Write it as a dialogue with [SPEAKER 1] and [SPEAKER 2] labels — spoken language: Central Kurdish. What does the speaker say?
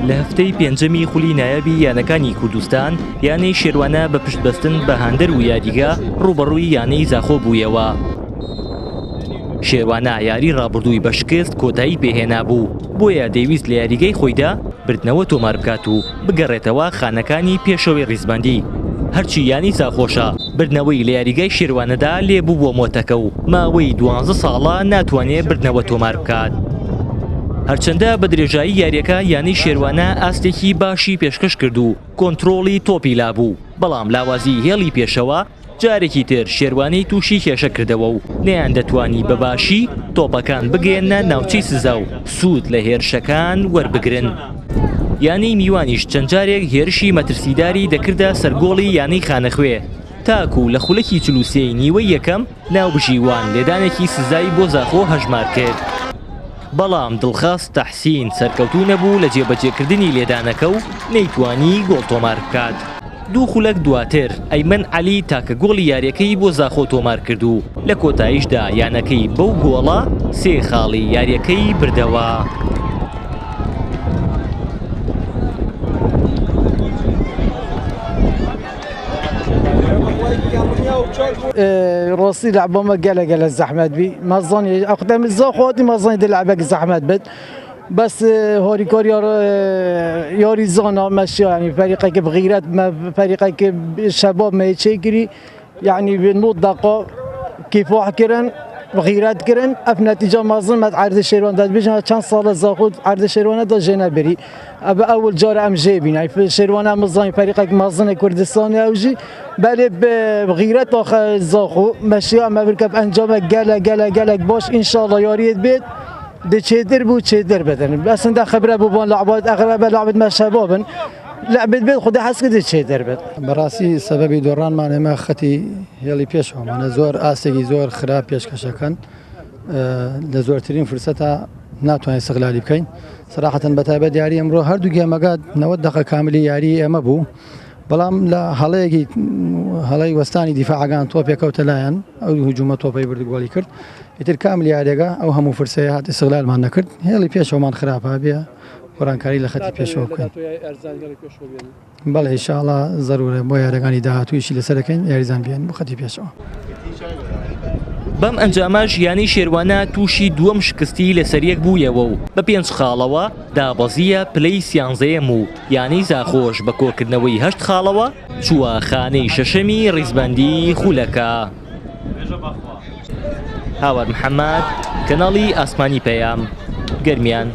[SPEAKER 1] لە هەفتەی پێنجەمی خولی نایابی یانەکانی کوردستان یانەی شێروانە بە پشتبەستن بە هاندەر و یاریگا ڕوبەڕووی یانەی زاخۆ بوویەوە. شێروانە یاری ڕابردووی بە شکست کۆتایی پێهێنا بوو، بۆیە دەیویست لە یاریگەی خۆیدا بردنەوە تۆمار بکات و بگەڕێتەوە خانەکانی پێشەوەی ڕیزبەندی. هەرچی یانی ساخۆشە بردنەوەی لە یاریگای شێروانەدا لێبوو بۆ مۆتەکە و ماوەی 12 ساڵە ناتوانێت بردنەوە تۆمار بکات. هەرچەندە بە درێژایی یاریەکە یانی شێروانە ئاستێکی باشی پێشکەش کرد و کۆنتڕۆڵی تۆپی لابوو، بەڵام لاوازی هێڵی پێشەوە جارێکی تر شێروانەی تووشی کێشە کردەوە و نەیان دەتوانی بەباشی تۆپەکان بگەێنە ناوچەی سزا و سوود لە هێرشەکان وەربگرن. یانی میوانیش چەند جارێک هێرشی مەترسیداری دەکردە سەرگۆڵی یانەی خانەخوێ، تاکو لە خولەکی 43 نیوەی یەکەم ناوبژیوان لێدانێکی سزایی بۆ زاخۆ هەژمار کرد. بەڵام دڵخواست تەحسین سەرکەوتوو نەبوو لە جێبەجێکردنی لێدانەکە و نەیتوانی گۆڵ تۆمار بکات. دوو خولەک دواتر ئەیمەن عەلی تاکە گۆڵی یاریەکەی بۆ زاخۆ تۆمار کرد و لە کۆتاییشدا یانەکەی بەو گۆڵە 3 خاڵی یاریەکەی بردەوە.
[SPEAKER 2] راسي لعبة ما قال الزحمات بي ما ظني أقدم الزاخواتي ما ظني لعبة الزحمات بد بس هوري كور ياري زانا ماشي يعني فريقك بغيرات ما فريقك الشباب ما يتشكري يعني بنوت دقائق كيف واحد كرن بغيرات كرن اف نتيجه ما ظن ما عرض الشيروان داد بيجنا كان صار زاخود عرض الشيروان دا جينا بري ابا اول جار ام جايبين يعني في الشيروان مظن فريقك ما ظن كردستان اوجي بله بغيرات اخر زاخو ماشي ما بركب انجام قال باش ان شاء الله ياريت بيت ده تشدر بو تشدر بدن بس انت خبره بوبان لعبات اغلب لعبت مع شبابن لعبت بيت خدي حس كده تشدر بد
[SPEAKER 3] براسي سبب دوران ما ما خطي يلي بيشهم انا زور اسقي زور خراب بيش كشكن لزورترين فرصتها ناتوان استغلالي بكين صراحه بتابع دياري امرو هر دوغي مقاد 90 دقيقه كامله ياري اما بو بلام لا هلاي وستاني دفاع كان توبيا كوتلاين او هجوم توبي برد جولي كرد يتر كامل ياريغا او همو فرصه هات استغلال ما نكرد هي بيشو مان خرابها بيا ورانكاري لخطي بيشو بله ان شاء الله ضروري بو ياريغاني داهاتو يشي لسركين ياريزان بيان بخطي بيشو.
[SPEAKER 1] بەم ئەنجامەش یانی شێروانە تووشی دووەم شکستی لەسەر یەک بوویەوە و بە 5 خاڵەوە دابەزیە پلەی 13ەم و یانی زاخۆش بە کۆکردنەوەی 8 خاڵەوە چووە خانەی شەشەمی ڕیزبەندی خولەکە. هاوار محەممەد کەناڵی ئاسمانی پەیام گەرمیان.